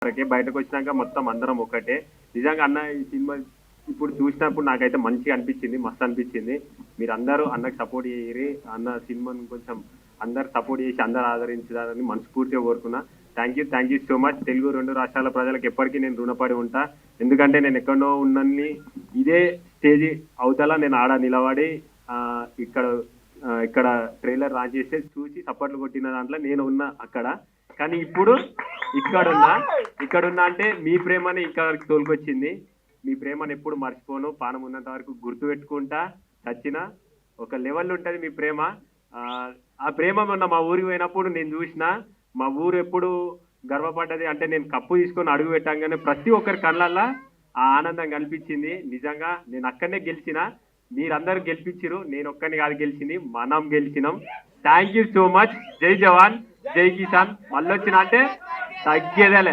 బయటకు వచ్చినాక మొత్తం అందరం ఒకటే. నిజంగా అన్న ఈ సినిమా ఇప్పుడు చూసినప్పుడు నాకైతే మంచిగా అనిపించింది, మస్తు అనిపించింది. మీరు అందరూ అన్నకు సపోర్ట్ చేయరి, అన్న సినిమాను కొంచెం అందరు సపోర్ట్ చేసి అందరు ఆదరించాలని మనస్ఫూర్తిగా కోరుకున్నా. Thank you so much. Telugu 2 రాష్ట్రాల ప్రజలకు ఎప్పటికీ నేను రుణపడి ఉంటా. ఎందుకంటే నేను ఎక్కడో ఉన్నన్ని ఇదే స్టేజ్ అవతల నేను ఆడ నిలబడి ఇక్కడ ఇక్కడ ట్రైలర్ లాంచ్ చేస్తే చూసి సపోర్ట్లు కొట్టిన దాంట్లో నేను ఉన్నా అక్కడ. కానీ ఇప్పుడు ఇక్కడున్నా అంటే మీ ప్రేమని ఇక్కడ తోలుకొచ్చింది. మీ ప్రేమను ఎప్పుడు మర్చిపోను, పానం ఉన్నంత వరకు గుర్తు పెట్టుకుంటా. చచ్చిన ఒక లెవెల్ ఉంటుంది మీ ప్రేమ. ఆ ప్రేమ మొన్న మా ఊరికి పోయినప్పుడు నేను చూసిన. మా ఊరు ఎప్పుడు గర్వపడ్డది అంటే నేను కప్పు తీసుకొని అడుగు పెట్టంగానే ప్రతి ఒక్కరి కళ్ళల్లో ఆ ఆనందం కనిపించింది. నిజంగా నేను అక్కడనే గెలిచిన, మీరందరూ గెలిపించిరు, నేను ఒక్కరిని కాదు గెలిచింది, మనం గెలిచినాం. Thank you so much. జై జవాన్ జై కిసాన్. మళ్ళీ వచ్చిన అంటే తగ్గేదేలే.